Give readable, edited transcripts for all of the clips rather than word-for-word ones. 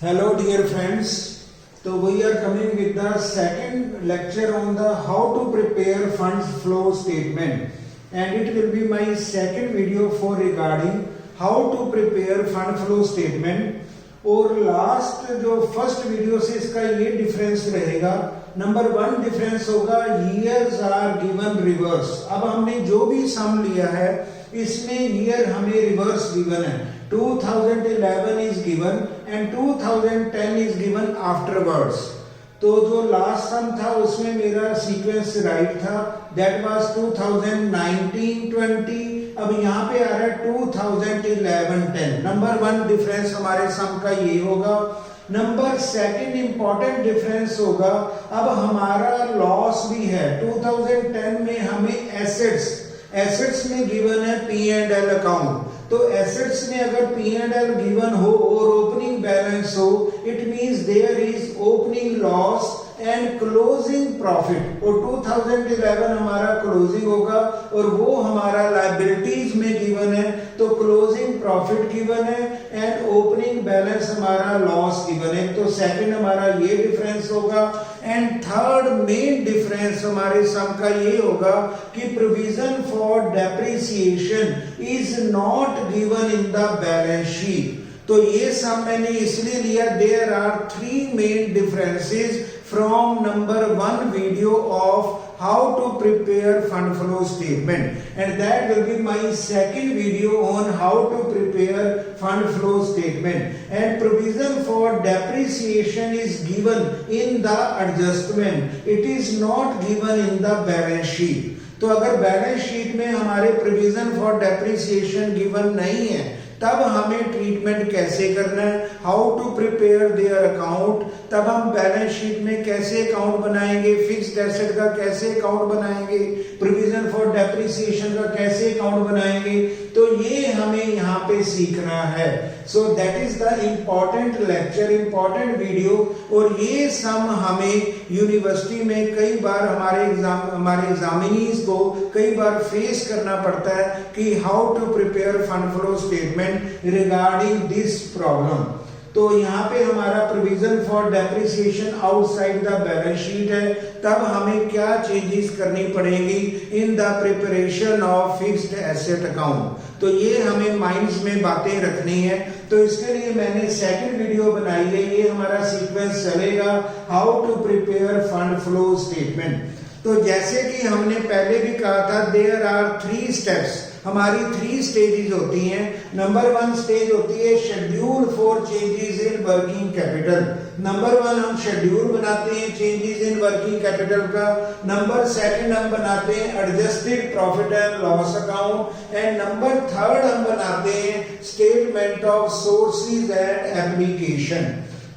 Hello dear friends, so we are coming with the second lecture on the how to prepare funds flow statement, and it will be my second video for regarding how to prepare fund flow statement. और last जो first video से इसका ये difference रहेगा, number 1 difference होगा years are given reverse. अब हमने जो भी सम लिया है इसमें ईयर हमें रिवर्स गिवन है, 2011 is given and 2010 is given afterwards. तो जो लास्ट सम था उसमें मेरा सीक्वेंस राइट था, दैट वाज 2019-20। अब यहाँ पे आ रहा है 2011-10। नंबर 1 डिफरेंस हमारे सम का ये होगा। नंबर 2 इंपॉर्टेंट डिफरेंस होगा, अब हमारा लॉस भी है। 2010 में हमें एसेट्स में गिवन है P&L अकाउंट, तो एसेट्स में अगर P&L गिवन हो और ओपनिंग बैलेंस हो, it means there is opening loss and closing profit. और 2011 हमारा क्लोजिंग होगा और वो हमारा लायबिलिटीज में गिवन है, तो क्लोजिंग प्रॉफिट गिवन है एंड ओपनिंग बैलेंस हमारा लॉस गिवन है। तो सेकंड हमारा ये डिफरेंस होगा। एंड थर्ड मेन डिफरेंस हमारे सम का ये होगा कि provision for depreciation is not given in the balance sheet. तो ये सम मैंने इसलिए लिया, there are 3 main differences from number 1 video of how to prepare fund flow statement, and that will be my second video on how to prepare fund flow statement. And provision for depreciation is given in the adjustment, it is not given in the balance sheet. तो अगर balance sheet में हमारे provision for depreciation given नहीं है, तब हमें treatment कैसे करना है, how to prepare their account, तब हम बैलेंस शीट में कैसे अकाउंट बनाएंगे, फिक्स्ड एसेट का कैसे अकाउंट बनाएंगे, प्रोविजन फॉर डेप्रिसिएशन का कैसे अकाउंट बनाएंगे, तो ये हमें यहाँ पे सीखना है। So that is the important lecture, important video. और ये सम हमें यूनिवर्सिटी में कई बार हमारे एग्जामिनीज को कई बार फेस करना पड़ता है कि how to prepare fund flow statement regarding this problem. तो यहाँ पे हमारा provision for depreciation outside the balance sheet है, तब हमें क्या चेंजेस करनी पड़ेगी in the preparation of fixed asset account. तो ये हमें माइंड्स में बातें रखनी है। तो इसके लिए मैंने सेकंड वीडियो बनाई है, ये हमारा सीक्वेंस चलेगा, how to prepare fund flow statement. तो जैसे कि हमने पहले भी कहा था, देयर आर 3 स्टेप्स, हमारी 3 स्टेजेस होती हैं। नंबर 1 स्टेज होती है schedule for changes in working capital. Number 1 हम शेड्यूल बनाते हैं चेंजेस इन वर्किंग कैपिटल का। नंबर 2 हम बनाते हैं adjusted profit and loss account, and number 3 हम बनाते हैं statement of sources and application.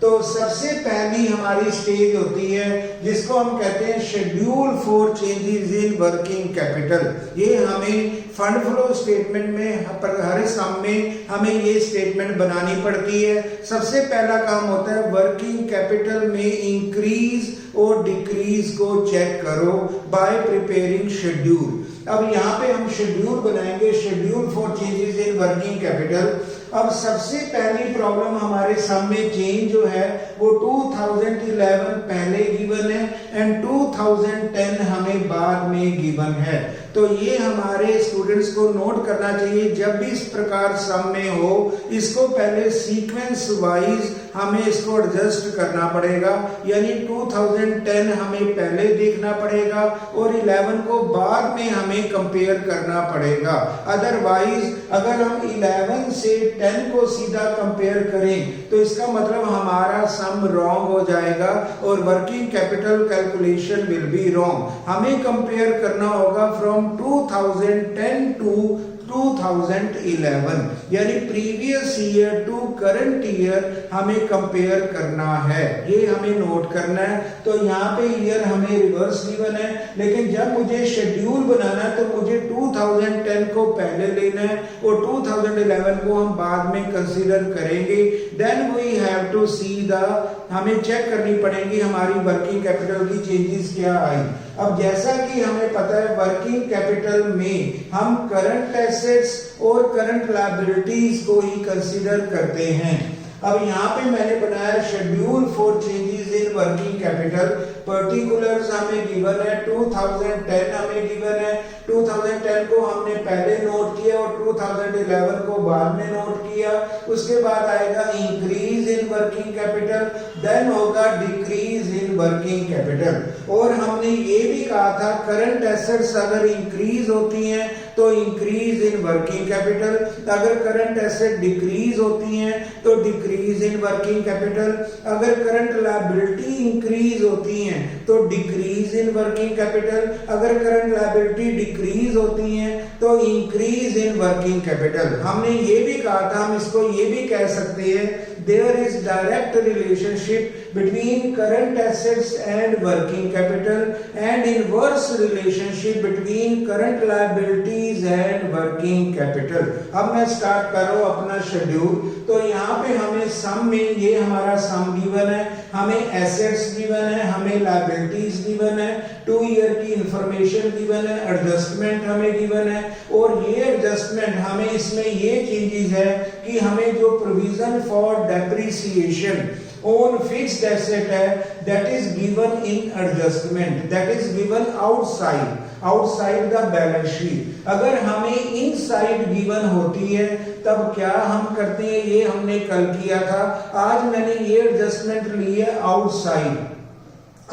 तो सबसे पहली हमारी स्टेज होती है जिसको हम कहते हैं schedule for changes in working capital. ये हमें फंड फ्लो स्टेटमेंट में हर सम में हमें ये स्टेटमेंट बनानी पड़ती है। सबसे पहला काम होता है वर्किंग कैपिटल में इंक्रीज और डिक्रीज को चेक करो बाय प्रिपेयरिंग शेड्यूल। अब यहाँ पे हम शेड्यूल बनाएंगे, schedule for changes in working capital. अब सबसे पहली प्रॉब्लम हमारे सम में चेंज जो है वो 2011 पहले गिवन है एंड 2010 हमें बाद में गिवन है। तो ये हमारे स्टूडेंट्स को नोट करना चाहिए, जब भी इस प्रकार सम में हो इसको पहले सीक्वेंस वाइज हमें इसको एडजस्ट करना पड़ेगा, यानी 2010 हमें पहले देखना पड़ेगा और 11 को बाद में हमें कंपेयर करना पड़ेगा। अदरवाइज अगर हम 11 से 10 को सीधा कंपेयर करें तो इसका मतलब हमारा सम रॉन्ग हो जाएगा और working capital calculation will be wrong. हमें कंपेयर करना होगा फ्रॉम 2010 टू 2011, यानी previous year to current year हमें कंपेयर करना है, ये हमें नोट करना है। तो यहाँ पे ईयर हमें रिवर्स गिवन है, लेकिन जब मुझे शेड्यूल बनाना है तो मुझे 2010 को पहले लेना है और 2011 को हम बाद में कंसीडर करेंगे। Then we have to see the, हमें चेक करनी पड़ेगी हमारी वर्किंग कैपिटल की चेंजेस क्या आई। अब जैसा कि हमें पता है वर्किंग कैपिटल में हम करंट एसेट्स और करंट लायबिलिटीज को ही कंसीडर करते हैं। अब यहाँ पे मैंने बनाया schedule for changes in working capital. Particulars हमें गिवन है, 2010 हमें गिवन है। 2010 को हमने पहले नोट किया और 2011 को बाद में नोट किया। उसके बाद आएगा increase in working capital, then होगा डिक्रीज इन वर्किंग कैपिटल। और हमने ये भी कहा था करंट एसेट्स अगर इंक्रीज होती हैं तो इंक्रीज इन वर्किंग कैपिटल, अगर करंट एसेट डिक्रीज होती हैं तो डिक्रीज इन वर्किंग कैपिटल, अगर करंट लायबिलिटी इंक्रीज होती हैं तो डिक्रीज इन वर्किंग कैपिटल, अगर करंट लायबिलिटी डिक्रीज होती हैं तो इंक्रीज इन वर्किंग कैपिटल। हमने ये भी कहा था, हम इसको ये भी कह सकते हैं, there is direct relationship between current assets and working capital and inverse relationship between current liabilities and working capital। अब मैं स्टार्ट कर रहा हूं अपना शेड्यूल। तो यहाँ पे हमें सम में, ये हमारा सम गिवन है, हमें एसेट्स गिवन है, हमें लायबिलिटीज गिवन है, 2 ईयर की इंफॉर्मेशन गिवन है, एडजस्टमेंट हमें गिवन है। और ये एडजस्टमेंट हमें इसमें ये चेंजेस है कि हमें जो provision for depreciation on fixed asset है that is given in adjustment, that is given outside the balance sheet. अगर हमें इनसाइड गिवन होती है तब क्या हम करते हैं, ये हमने कल किया था। आज मैंने ये एडजस्टमेंट ली है आउटसाइड।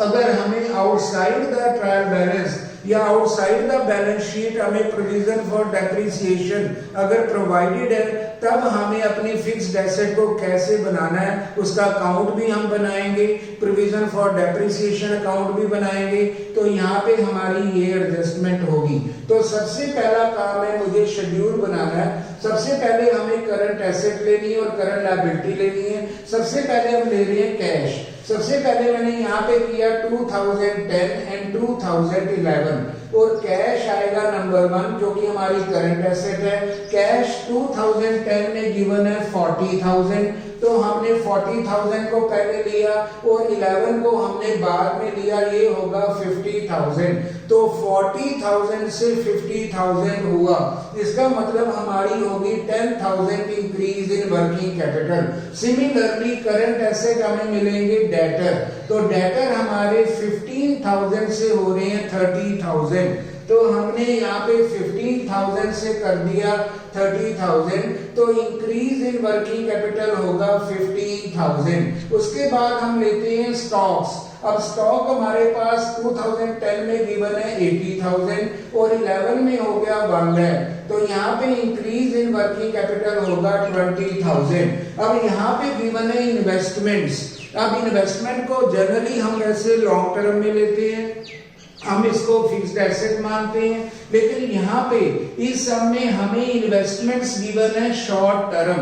अगर हमें आउटसाइड द ट्रायल बैलेंस या आउटसाइड द बैलेंस शीट हमें प्रोविजन फॉर डेप्रिसिएशन अगर प्रोवाइडेड है तब हमें अपनी फिक्स्ड एसेट को कैसे बनाना है उसका अकाउंट भी हम बनाएंगे, प्रोविजन फॉर डेप्रिसिएशन अकाउंट भी बनाएंगे। तो यहाँ पे हमारी ये एडजस्टमेंट होगी। तो सबसे पहला काम है मुझे शेड्यूल बनाना है। सबसे पहले हमें करंट एसेट लेनी है और करंट लायबिलिटी लेनी है। सबसे पहले हम ले रहे हैं कैश। सबसे पहले मैंने यहाँ पे किया 2010 एंड 2011 और कैश आएगा नंबर 1 जो कि हमारी करंट एसेट है। कैश 2010 में गिवन है 40,000, तो हमने 40,000 को पहले लिया और 11 को हमने बाद में लिया, ये होगा 50,000। तो 40,000 से 50,000 हुआ, इसका मतलब हमारी होगी 10,000 increase in working capital. Similarly current asset हमें मिलेंगे डेटर, तो डेटर हमारे 15,000 से हो रहे हैं 30,000। तो हमने यहाँ पे 15,000 से कर दिया 30,000, तो इंक्रीज इन वर्किंग कैपिटल होगा 15,000। उसके बाद हम लेते हैं स्टॉक्स। अब स्टॉक हमारे पास 2010 में गिवन है 80,000 और 11 में हो गया 1 लाख, तो यहाँ पे इंक्रीज इन वर्किंग कैपिटल होगा 20,000। अब यहाँ पे गिवन है इन्वेस्टमेंट्स। अब इन्वेस्टमेंट को जनरली हम वैसे लॉन्ग टर्म में लेते हैं, हम इसको फिक्स्ड एसेट मानते हैं, लेकिन यहाँ पे इस सब में हमें इन्वेस्टमेंट्स गिवन है शॉर्ट टर्म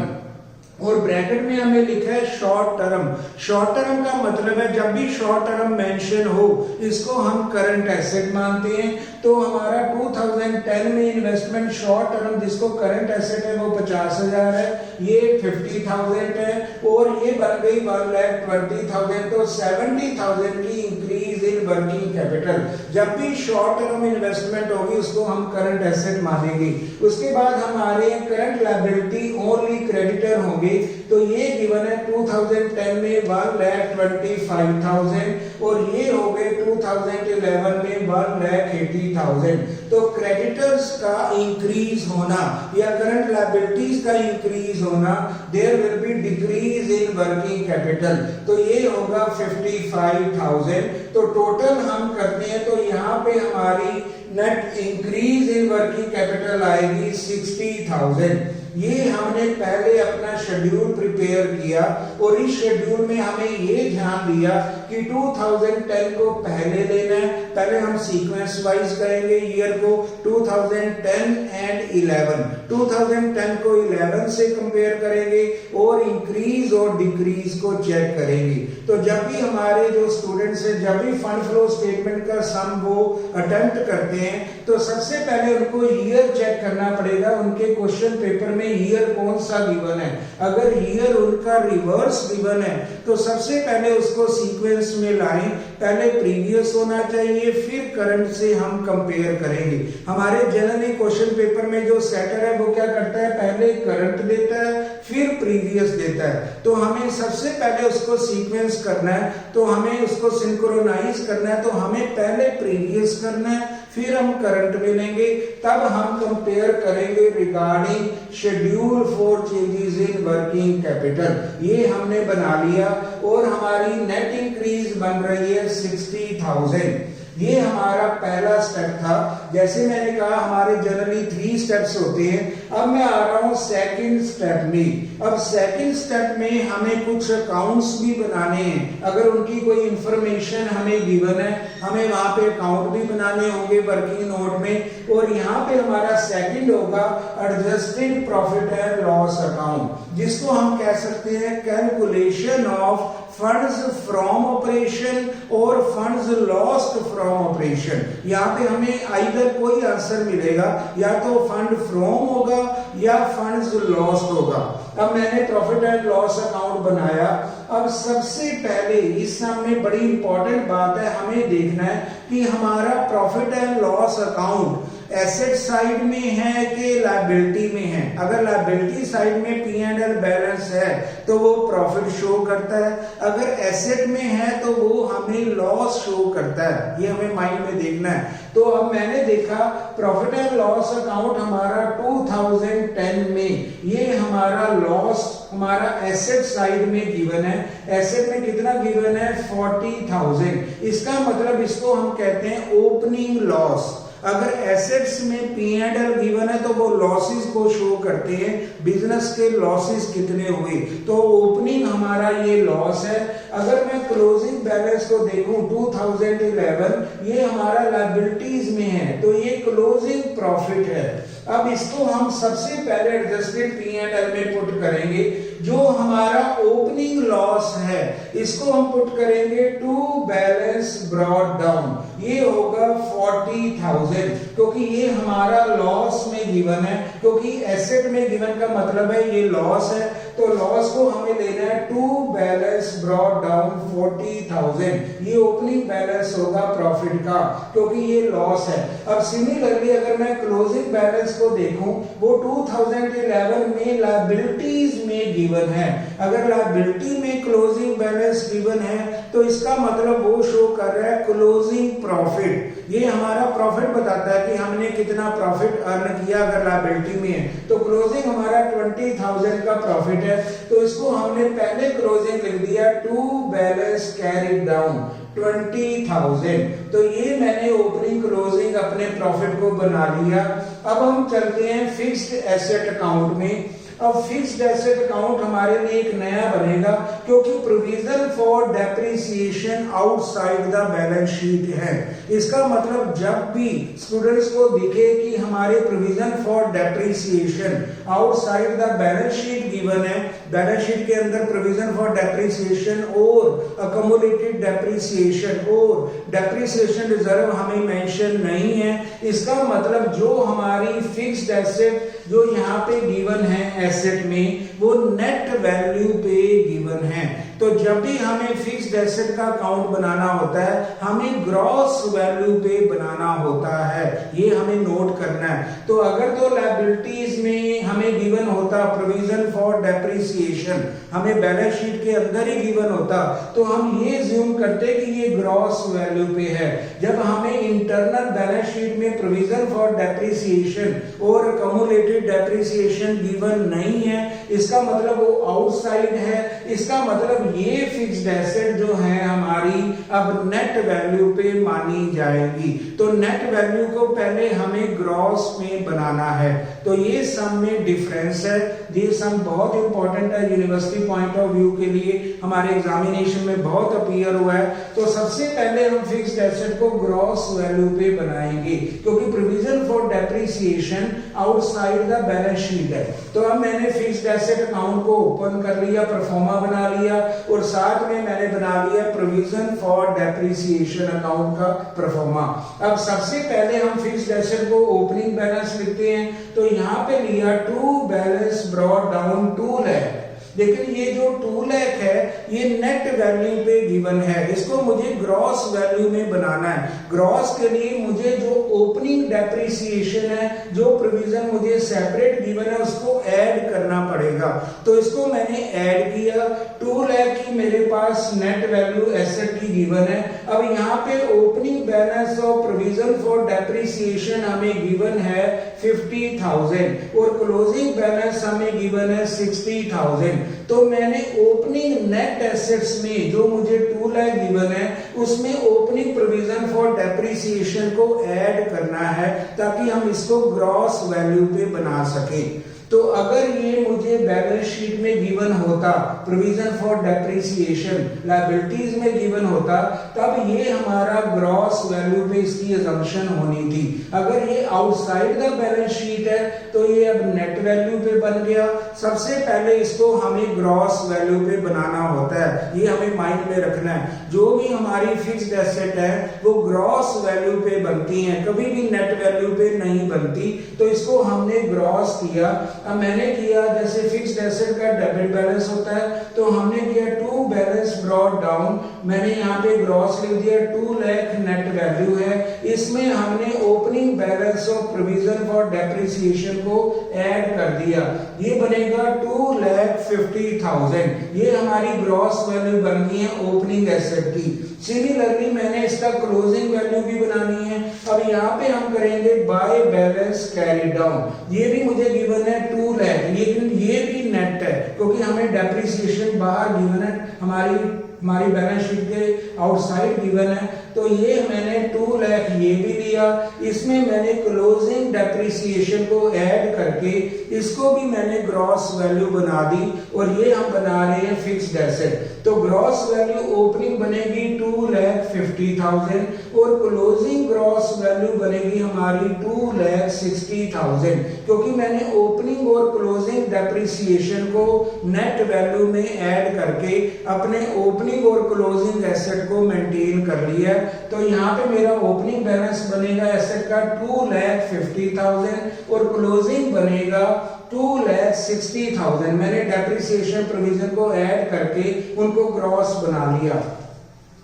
और ब्रैकेट में हमें लिखा है शॉर्ट टर्म। शॉर्ट टर्म का मतलब है जब भी शॉर्ट टर्म मेंशन हो इसको हम करंट एसेट मानते हैं। तो हमारा 2010 में इन्वेस्टमेंट शॉर्ट टर्म जिसको करंट एसेट है वो 50,000 है, ये 50,000 है और ये बन गई 1,20,000। तो 70,000 की इंक्रीज इन वर्किंग कैपिटल। जब भी शॉर्ट टर्म इन्वेस्टमेंट होगी उसको हम करंट एसेट मानेंगे। उसके बाद हमारे करंट लायबिलिटी ओनली क्रेडिटर होंगे, तो ये गिवन है 2010 में 1,25,000 और ये हो गए 2011 में 1,80,000। तो क्रेडिटर्स का इंक्रीज होना या करंट लायबिलिटीज का इंक्रीज होना, there will be decrease in working capital, तो ये होगा 55,000। तो टोटल हम करते हैं तो यहाँ पे हमारी net increase in working capital आएगी 60,000। ये हमने पहले अपना शेड्यूल प्रिपेयर किया और इस शेड्यूल में हमें ये ध्यान दिया कि 2010 को पहले लेना है। पहले हम सीक्वेंस वाइज करेंगे ईयर को 2010 एंड 11, 2010 को 11 से कंपेयर करेंगे और इंक्रीज और डिक्रीज को चेक करेंगे। तो जब भी हमारे जो स्टूडेंट्स हैं जब भी फंड फ्लो स्टेटमेंट का सम वो अटेम्प्ट करते हैं तो सबसे पहले उनको ईयर चेक करना पड़ेगा, उनके क्वेश्चन पेपर में ईयर कौन सा गिवन है। अगर ईयर उनका रिवर्स गिवन है तो सबसे पहले उसको सीक्वेंस में लाएं, पहले प्रीवियस होना चाहिए फिर करंट से हम कंपेयर करेंगे। हमारे जनरली क्वेश्चन पेपर में जो सेटर है वो क्या करता है, पहले करंट देता है फिर प्रीवियस देता है। तो हमें सबसे पहले उसको सीक्वेंस करना है, तो हमें उसको सिंक्रोनाइज करना है, तो हमें पहले प्रीवियस करना है, फिर हम करंट में लेंगे, तब हम कंपेयर करेंगे regarding schedule for changes in working capital. ये हमने बना लिया और हमारी नेट इंक्रीज बन रही है 60,000। ये हमारा पहला स्टेप था। जैसे मैंने कहा हमारे जनरली 3 स्टेप्स होते हैं। अब मैं आ रहा हूं सेकंड स्टेप में। अब सेकंड स्टेप में हमें कुछ अकाउंट्स भी बनाने हैं। अगर उनकी कोई इंफॉर्मेशन हमें गिवन है, हमें वहां पे अकाउंट भी बनाने होंगे वर्किंग नोट में। और यहाँ पे हमारा सेकंड होगा adjusted profit and loss account, जिसको हम कह सकते हैं calculation of funds from operation और फंड्स लॉस्ट फ्रॉम ऑपरेशन। यहाँ पे हमें आइदर कोई आंसर मिलेगा, या तो फंड फ्रॉम होगा या फंड्स लॉस्ट होगा। अब मैंने प्रॉफिट एंड लॉस अकाउंट बनाया। अब सबसे पहले इस सम में बड़ी इंपॉर्टेंट बात है, हमें देखना है कि हमारा profit and loss account asset side में है कि लायबिलिटी में है। अगर लायबिलिटी साइड में P&L बैलेंस है तो वो प्रॉफिट शो करता है, अगर एसेट में है तो वो हमें लॉस शो करता है। ये हमें माइंड में देखना है। तो अब मैंने देखा प्रॉफिट एंड लॉस अकाउंट हमारा 2010 में, ये हमारा लॉस हमारा एसेट साइड में गिवन है। एसेट में कितना गिवन है? 40,000। इसका मतलब इसको हम कहते हैं ओपनिंग लॉस। अगर एसेट्स में P&L गिवन है तो वो लॉसेस को शो करते हैं, बिजनेस के लॉसेस कितने हुए। तो ओपनिंग हमारा ये लॉस है। अगर मैं क्लोजिंग बैलेंस को देखूं 2011, ये हमारा लायबिलिटीज में है, तो ये क्लोजिंग प्रॉफिट है। अब इसको हम सबसे पहले एडजस्टेड P&L में पुट करेंगे। जो हमारा ओपनिंग लॉस है इसको हम पुट करेंगे टू बैलेंस ब्रॉट डाउन। ये होगा 40,000, क्योंकि ये हमारा लॉस में गिवन है, क्योंकि एसेट में गिवन का मतलब है ये लॉस है। तो लॉस को हमें लेना है टू बैलेंस ब्रॉट डाउन 40,000। ये ओपनिंग बैलेंस होगा प्रॉफिट का, क्योंकि ये लॉस है। अब सिमिलरली अगर मैं क्लोजिंग बैलेंस को देखूं, वो 2011 में लायबिलिटीज में गिवन है। अगर लायबिलिटी में क्लोजिंग बैलेंस गिवन है तो इसका मतलब वो शो कर रहा है क्लोजिंग प्रॉफिट। ये हमारा प्रॉफिट बताता है कि हमने कितना प्रॉफिट अर्न किया अगर लायबिलिटी में है। तो क्लोजिंग हमारा 20,000 का प्रॉफिट है, तो इसको हमने पहले क्लोजिंग लिख दिया टू बैलेंस कैरिड डाउन 20,000। तो ये मैंने ओपनिंग क्लोजिंग अपने प्रॉफिट को बना लिया। अब हम चलते हैं फिक्स्ड एसेट अकाउंट में। अब फिक्स्ड एसेट अकाउंट हमारे लिए एक नया बनेगा, क्योंकि provision for depreciation outside the balance sheet है। इसका मतलब जब भी स्टूडेंट्स को दिखे कि हमारे provision for depreciation outside the balance sheet given है, बैलेंस शीट के अंदर प्रोविजन फॉर डेप्रिसिएशन और अक्यूमुलेटेड डेप्रिसिएशन और डेप्रिसिएशन रिजर्व हमें मेंशन नहीं है, इसका मतलब जो हमारी फिक्स्ड एसेट जो यहाँ पे गिवन है एसेट में, वो नेट वैल्यू पे गिवन है। तो जब भी हमें फिक्स्ड एसेट का अकाउंट बनाना होता है, हमें ग्रॉस वैल्यू पे बनाना होता है। ये हमें नोट करना है। तो अगर तो लायबिलिटीज में हमें गिवन होता प्रोविजन फॉर डेप्रिसिएशन, हमें बैलेंस शीट के अंदर ही गिवन होता, तो हम ये ज्यूम करते कि ये ग्रॉस वैल्यू पे है। जब हमें इंटरनल बैलेंस शीट में प्रोविजन फॉर डेप्रिसिएशन और अक्यूमुलेटेड डेप्रिसिएशन गिवन नहीं है, इसका मतलब वो आउटसाइड है। इसका मतलब ये फिक्स्ड एसेट जो है हमारी अब नेट वैल्यू पे मानी जाएगी। तो नेट वैल्यू को पहले हमें ग्रॉस में बनाना है। तो ये सम में डिफरेंस है। ये सम बहुत इंपॉर्टेंट है यूनिवर्सिटी पॉइंट ऑफ व्यू के लिए, हमारे एग्जामिनेशन में बहुत अपीयर हुआ है। तो सबसे पहले हम फिक्स्ड एसेट को ग्रॉस वैल्यू पे बनाएंगे, क्योंकि provision for depreciation outside the balance sheet है। तो अब मैंने फिक्स्ड एसेट अकाउंट को ओपन कर लिया, परफॉर्मा बना लिया, और साथ में मैंने बना लिया प्रोविजन फॉर डेप्रिसिएशन अकाउंट का परफॉर्मा। अब सबसे पहले हम फिक्स्ड एसेट को ओपनिंग बैलेंस लिखते हैं। तो यहाँ पे लिया to balance brought down 2 lakh. लेकिन ये जो 2 लाख है ये नेट वैल्यू पे गिवन है, इसको मुझे ग्रॉस वैल्यू में बनाना है। ग्रॉस के लिए मुझे जो ओपनिंग डेप्रिसिएशन है, जो प्रोविजन मुझे सेपरेट गिवन है, उसको ऐड करना पड़ेगा। तो इसको मैंने ऐड किया। 2 लाख की मेरे पास नेट वैल्यू एसेट की गिवन है। अब यहाँ पे opening balance of provision for depreciation हमें गिवन है 50,000 और क्लोजिंग बैलेंस हमें गिवन है 60,000। तो मैंने ओपनिंग नेट एसेट्स में जो मुझे 2 लाख गिवन है, उसमें ओपनिंग प्रोविजन फॉर डेप्रिसिएशन को ऐड करना है ताकि हम इसको ग्रॉस वैल्यू पे बना सकें। तो अगर ये मुझे बैलेंस शीट में गिवन होता, प्रोविजन फॉर डेप्रिसिएशन लायबिलिटीज में गिवन होता, तब ये हमारा ग्रॉस वैल्यू पे इसकी अजम्पशन होनी थी। अगर ये आउटसाइड द बैलेंस शीट है तो ये अब नेट वैल्यू पे बन गया। सबसे पहले इसको हमें ग्रॉस वैल्यू पे बनाना होता है, ये हमें माइंड में रखना है। जो भी हमारी फिक्स्ड एसेट है वो ग्रॉस वैल्यू पे बनती है, कभी भी नेट वैल्यू पे नहीं बनती। तो इसको हमने ग्रॉस किया। अब मैंने किया, जैसे फिक्स्ड एसेट का डेबिट बैलेंस होता है, तो हमने किया 2 बैलेंस ब्रॉट डाउन। मैंने यहाँ पे ग्रॉस लिख दिया 2 लाख नेट वैल्यू है। इसमें हमने opening balance of provision for depreciation को ऐड कर दिया, ये बनेगा 2,50,000। ये हमारी ग्रॉस वैल्यू बन गई है ओपनिंग एसेट की। सिमिलरली मैंने इसका क्लोजिंग वैल्यू भी बनानी है। अब यहाँ पे हम करेंगे बाय बैलेंस कैरी डाउन। ये भी मुझे गिवन है 2 लाख, लेकिन ये भी नेट है क्योंकि हमें डेप्रिसिएशन बाहर गिवन है, हमारी बैलेंस शीट के आउटसाइड गिवन है। तो ये मैंने 2 लाख ये भी लिया, इसमें मैंने क्लोजिंग डेप्रिसिएशन को ऐड करके इसको भी मैंने ग्रॉस वैल्यू बना दी और ये हम बना रहे हैं फिक्स्ड एसेट। तो ग्रॉस वैल्यू ओपनिंग बनेगी 2,50,000 और क्लोजिंग ग्रॉस वैल्यू बनेगी हमारी 2,60,000, क्योंकि मैंने ओपनिंग और क्लोजिंग डेप्रिसिएशन को नेट वैल्यू में ऐड करके अपने ओपनिंग और क्लोजिंग एसेट को मेंटेन कर लिया। तो यहाँ पे मेरा ओपनिंग बैलेंस बनेगा एसेट का 2,50,000 और क्लोजिंग बनेगा 2,60,000। मैंने डेप्रिसिएशन प्रोविजन को ऐड करके उनको ग्रॉस बना लिया।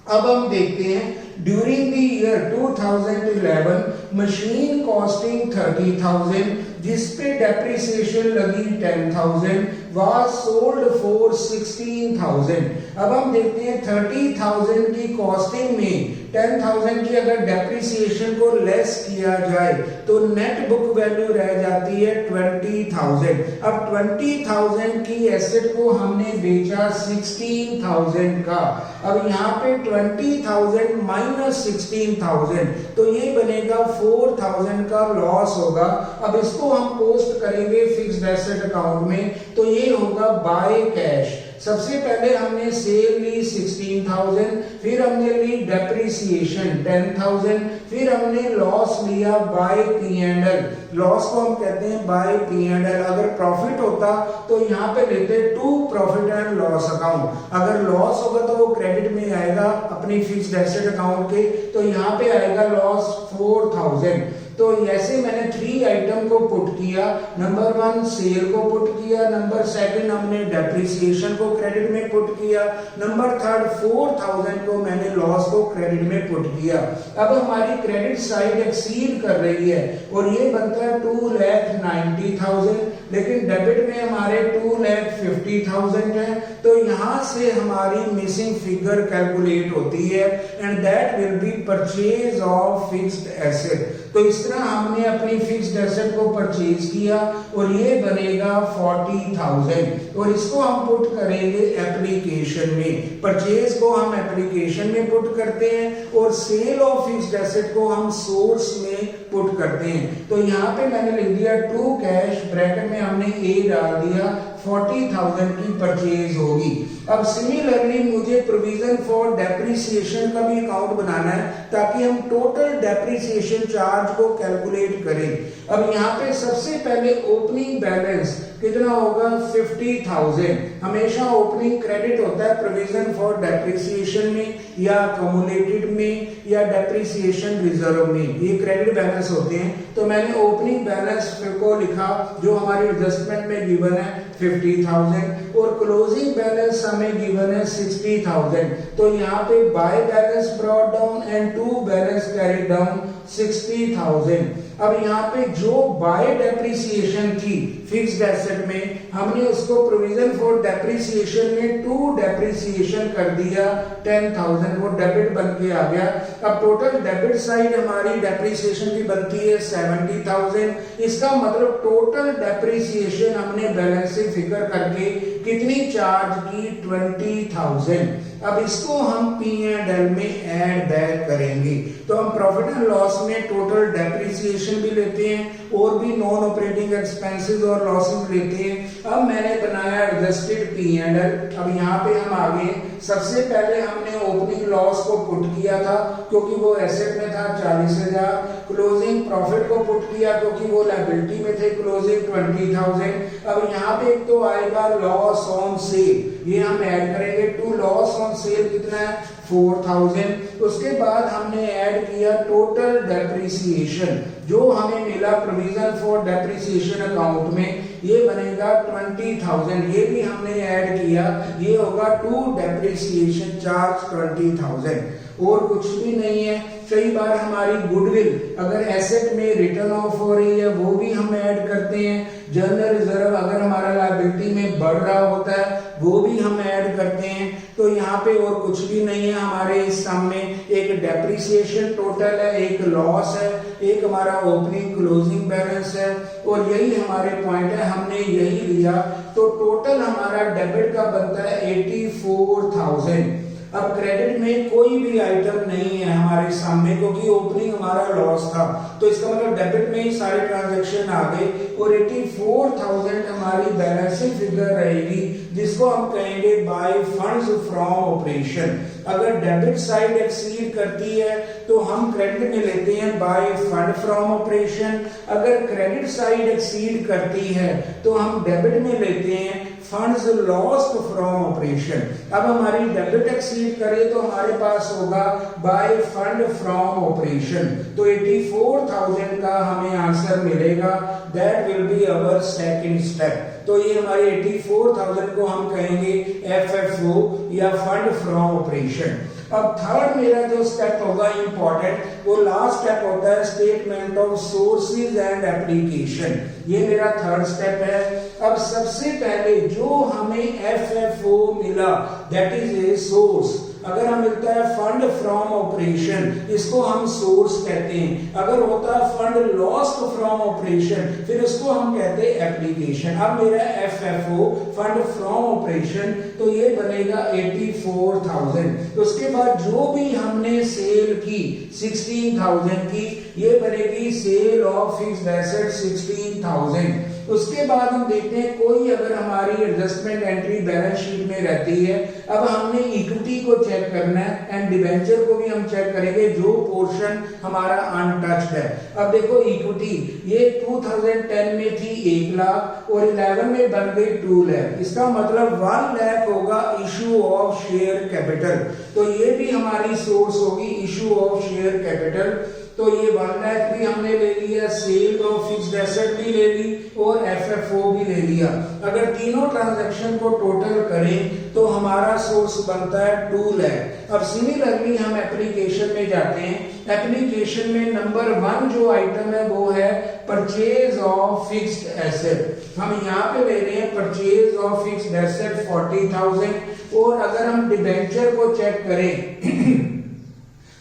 अब हम देखते हैं during the year 2011 machine costing 30,000 जिसपे डेप्रिसिएशन लगी 10,000 was sold for 16,000। अब हम देखते हैं 30,000 की कॉस्टिंग में 10,000 की अगर डेप्रिसिएशन को लेस किया जाए तो नेट बुक वैल्यू रह जाती है 20,000। अब 20,000 की एसेट को हमने बेचा 16,000 का। अब यहाँ पे 20,000 माइनस 16,000 तो ये बनेगा 4,000 का लॉस होगा। अब इसको हम पोस्ट करेंगे फिक्स्ड एसेट अकाउंट में, तो ये होगा बाय कैश। सबसे पहले हमने सेल ली 16,000, फिर हमने ली डेप्रिसिएशन 10,000, फिर हमने लॉस लिया बाय P&L। लॉस को हम कहते हैं बाय P&L। अगर प्रॉफिट होता तो यहाँ पे लेते to profit and loss account. अगर लॉस होगा तो वो क्रेडिट में आएगा अपनी फिक्स्ड एसेट अकाउंट के, तो यहाँ पे आएगा लॉस 4,000। तो ऐसे मैंने 3 आइटम को पुट किया। नंबर 1 सेल को पुट किया, नंबर 2 हमने डेप्रिसिएशन को क्रेडिट में पुट किया, नंबर 3 4,000 को मैंने लॉस को क्रेडिट में पुट किया। अब हमारी क्रेडिट साइड एक्सीड कर रही है और ये बनता है 2,90,000, लेकिन डेबिट में हमारे 2,50,000 है। तो यहाँ से हमारी मिसिंग फिगर कैलकुलेट होती है and that will B purchase of fixed asset. तो इस तरह हमने अपनी फिक्स्ड एसेट को परचेज किया और ये बनेगा 40,000 और इसको हम पुट करेंगे एप्लीकेशन में। परचेज को हम एप्लीकेशन में पुट करते हैं और सेल ऑफ फिक्स्ड एसेट को हम सोर्स में पुट करते हैं। तो यहाँ पे मैंने लिख दिया टू कैश, ब्रैकेट में हमने ए डाल दिया, 40,000 की परचेज होगी। अब सिमिलरली मुझे प्रोविजन फॉर डेप्रिसिएशन का भी अकाउंट बनाना है ताकि हम टोटल डेप्रिसिएशन चार्ज को कैलकुलेट करें। अब यहाँ पे सबसे पहले ओपनिंग बैलेंस कितना होगा 50,000। हमेशा ओपनिंग क्रेडिट होता है प्रोविजन फॉर डेप्रिसिएशन में या कम्युलेटेड में या डेप्रिसिएशन रिजर्व में, ये क्रेडिट बैलेंस होते हैं। तो मैंने ओपनिंग बैलेंस को लिखा जो हमारी एडजस्टमेंट में गिवन है 50,000 और क्लोजिंग बैलेंस हमें गिवन है 60,000। तो यहाँ पे by balance brought down and to balance carry down 60,000। अब यहाँ पे जो बाय डेप्रिसिएशन थी फिक्स्ड एसेट में, हमने उसको प्रोविजन फॉर डेप्रिसिएशन में टू डेप्रिसिएशन कर दिया 10,000, वो डेबिट बन के आ गया। अब टोटल डेबिट साइड हमारी डेप्रिसिएशन की बनती है 70,000। इसका मतलब टोटल डेप्रिसिएशन हमने बैलेंस से फिगर करके कितनी चार्ज की 20,000। अब इसको हम P&L में ऐड बैक करेंगे। तो हम प्रॉफिट एंड लॉस में टोटल डेप्रिसिएशन भी लेते हैं और भी नॉन ऑपरेटिंग एक्सपेंसेस और लॉसेस लेते हैं। अब मैंने बनाया एडजस्टेड P&L। अब यहाँ पे हम आगे सबसे पहले हमने ओपनिंग लॉस को पुट किया था क्योंकि वो एसेट में था 40,000। क्लोजिंग प्रॉफिट को पुट किया क्योंकि वो लायबिलिटी में थे क्लोजिंग 20,000। अब यहाँ पे एक तो आएगा लॉस ऑन सेल, ये हम ऐड करेंगे टू लॉस ऑन सेल कितना है 4,000। उसके बाद हमने ऐड किया टोटल डेप्रिसिएशन जो हमें मिला प्रोविजन फॉर डेप्रिसिएशन अकाउंट में, ये बनेगा 20,000। ये भी हमने ऐड किया, ये होगा टू डेप्रिसिएशन चार्ज 20,000 और कुछ भी नहीं है। कई बार हमारी गुडविल अगर एसेट में रिटर्न ऑफ हो रही है वो भी हम ऐड करते हैं। जनरल रिजर्व अगर हमारा लायबिलिटी में बढ़ रहा होता है वो भी हम ऐड करते हैं। तो यहाँ पे और कुछ भी नहीं है हमारे इस सम में, एक डेप्रिसिएशन टोटल है, एक लॉस है, एक हमारा ओपनिंग क्लोजिंग बैलेंस है और यही हमारे पॉइंट है, हमने यही लिया। तो टोटल हमारा डेबिट का बनता है 84,000। अब क्रेडिट में कोई भी आइटम नहीं है हमारे सामने क्योंकि ओपनिंग हमारा लॉस था, तो इसका मतलब डेबिट में ही सारे ट्रांजैक्शन आ गए और 84,000 हमारी बैलेंसिंग फिगर रहेगी जिसको हम कहेंगे बाय फंड्स फ्रॉम ऑपरेशन। अगर डेबिट साइड एक्सीड करती है तो हम क्रेडिट में लेते हैं बाय फंड फ्रॉम ऑपरेशन। अगर क्रेडिट साइड एक्सीड करती है तो हम डेबिट में लेते हैं फंड्स लॉस्ट फ्रॉम ऑपरेशन। अब हमारी डेबिट एक्सीड करे तो हमारे पास होगा बाय फंड फ्रॉम ऑपरेशन। तो 84,000 का हमें आंसर मिलेगा, that will be our second step. तो ये हमारे 84,000 को हम कहेंगे FFO या फंड फ्रॉम ऑपरेशन। अब थर्ड मेरा जो स्टेप होगा इंपॉर्टेंट, वो लास्ट स्टेप होता है statement of sources and application. ये मेरा थर्ड स्टेप है। अब सबसे पहले जो हमें FFO मिला दैट इज ए सोर्स। अगर हम मिलता है फंड फ्रॉम ऑपरेशन, इसको हम सोर्स कहते हैं। अगर होता है फंड लॉस्ट फ्रॉम ऑपरेशन, फिर उसको हम कहते हैं एप्लीकेशन। अब मेरा FFO फंड फ्रॉम ऑपरेशन, तो ये बनेगा 84,000। उसके बाद जो भी हमने सेल की 16,000 की, ये बनेगी सेल ऑफ फिक्स्ड एसेट 16,000। उसके बाद हम देखते हैं कोई अगर हमारी एडजस्टमेंट एंट्री बैलेंस शीट में रहती है। अब हमने इक्विटी को चेक करना है एंड डिवेंचर को भी हम चेक करेंगे जो पोर्शन हमारा अनटच्ड है। अब देखो इक्विटी ये 2010 में थी 1 लाख और 11 में बन गई 2 लाख। इसका मतलब 1 लाख होगा इशू ऑफ शेयर कैपिटल। तो ये भी हमारी सोर्स होगी इशू ऑफ शेयर कैपिटल। तो ये 1 लाख भी हमने ले लिया, सेल ऑफ फिक्स्ड एसेट भी ले ली और FFO भी ले लिया। अगर तीनों ट्रांजैक्शन को टोटल करें तो हमारा सोर्स बनता है 2 लाख। अब सिमिलरली हम एप्लीकेशन में जाते हैं। एप्लीकेशन में नंबर 1 जो आइटम है वो है परचेज ऑफ फिक्स्ड एसेट। हम यहाँ पे ले रहे हैं परचेज ऑफ फिक्स्ड एसेट 40,000। और अगर हम डिबेंचर को चेक करें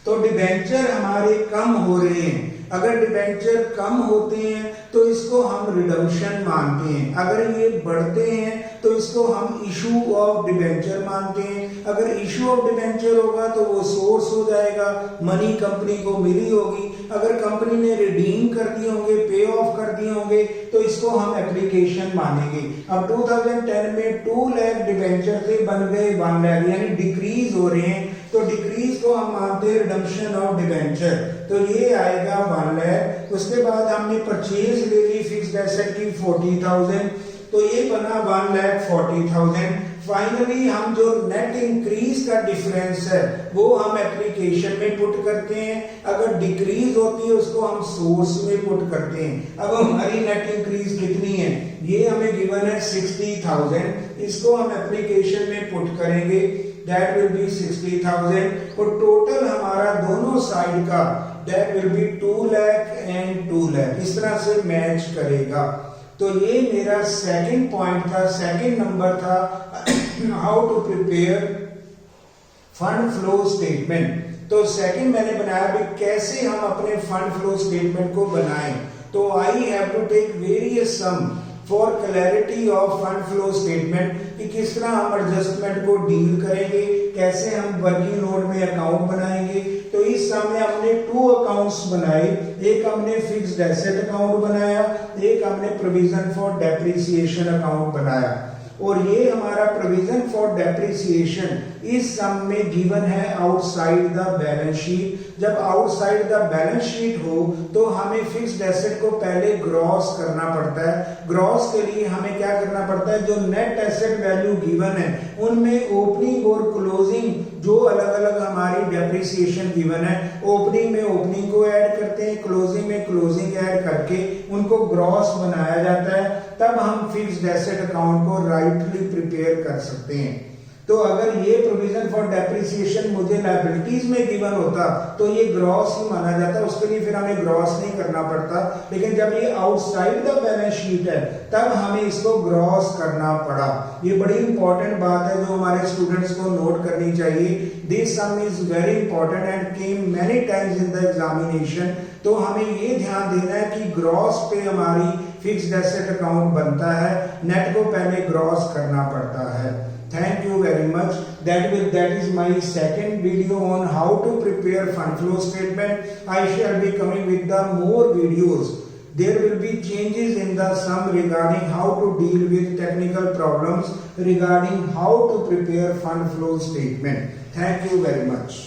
तो डिबेंचर हमारे कम हो रहे हैं। अगर डिबेंचर कम होते हैं तो इसको हम रिडम्पशन मानते हैं, अगर ये बढ़ते हैं तो इसको हम इशू ऑफ डिबेंचर मानते हैं। अगर इशू ऑफ डिबेंचर होगा तो वो सोर्स हो जाएगा, मनी कंपनी को मिली होगी। अगर कंपनी ने रिडीम कर दिए होंगे, पे ऑफ कर दिए होंगे, तो इसको हम एप्लीकेशन मानेंगे। अब 2010 में 2 लाख डिबेंचर थे, बन गए 1 लाख, यानी डिक्रीज हो रहे हैं। तो डिक्रीज को हम मानते हैं रिडम्पशन ऑफ डिबेंचर। तो ये आएगा 1 लाख। उसके बाद हमने परचेज ले ली फिक्स्ड एसेट की 40,000। तो ये बना 1,40,000। फाइनली हम जो नेट इंक्रीज का डिफरेंस है वो हम एप्लीकेशन में पुट करते हैं, अगर डिक्रीज होती है उसको हम सोर्स में पुट करते हैं। अब हमारी नेट इंक्रीज कितनी है, ये हमें गिवन है 60,000, इसको हम एप्लीकेशन में पुट करेंगे, दैट विल बी 60,000 और टोटल हमारा दोनों साइड का that will be 2 lakh and 2 lakh, इस तरह से मैच करेगा। तो ये मेरा सेकंड पॉइंट था, सेकंड नंबर था how to prepare fund flow statement. तो सेकंड मैंने बनाया भी कैसे हम अपने फंड फ्लो स्टेटमेंट को बनाएं। तो I have to take various sum for clarity of fund flow statement, कि किस तरह हम एडजस्टमेंट को डील करेंगे, कैसे हम वर्किंग नोट में अकाउंट बनाएंगे। तो इस समय हमने 2 अकाउंट्स बनाए, एक हमने फिक्स्ड एसेट अकाउंट बनाया, एक हमने प्रोविजन फॉर डेप्रिसिएशन अकाउंट बनाया। और ये हमारा प्रोविजन फॉर डेप्रिसिएशन इस सम में गिवन है आउटसाइड द बैलेंस शीट। जब आउटसाइड द बैलेंस शीट हो तो हमें फिक्स्ड एसेट को पहले ग्रॉस करना पड़ता है। ग्रॉस के लिए हमें क्या करना पड़ता है, जो नेट एसेट वैल्यू गिवन है उनमें ओपनिंग और क्लोजिंग जो अलग अलग हमारी डेप्रिसिएशन गिवन है, ओपनिंग में ओपनिंग को ऐड करते हैं, क्लोजिंग में क्लोजिंग ऐड करके उनको ग्रॉस बनाया जाता है, तब हम फिक्स्ड एसेट अकाउंट को राइटली प्रिपेयर कर सकते हैं। तो अगर ये प्रोविजन फॉर डेप्रिसिएशन मुझे लायबिलिटीज में गिवन होता तो ये ग्रॉस ही माना जाता, उसके लिए फिर हमें ग्रॉस नहीं करना पड़ता। लेकिन जब ये आउटसाइड द बैलेंस शीट है तब हमें इसको ग्रॉस करना पड़ा। ये बड़ी इंपॉर्टेंट बात है जो हमारे स्टूडेंट्स को नोट करनी चाहिए। This some is very important and came many times in the examination. तो हमें ये ध्यान देना है कि ग्रॉस पे हमारी फिक्स्ड एसेट अकाउंट बनता है, नेट को पहले ग्रॉस करना पड़ता है। Thank you very much. That is my second video on how to prepare fund flow statement. I shall be coming with the more videos. There will be changes in the sum regarding how to deal with technical problems regarding how to prepare fund flow statement. Thank you very much.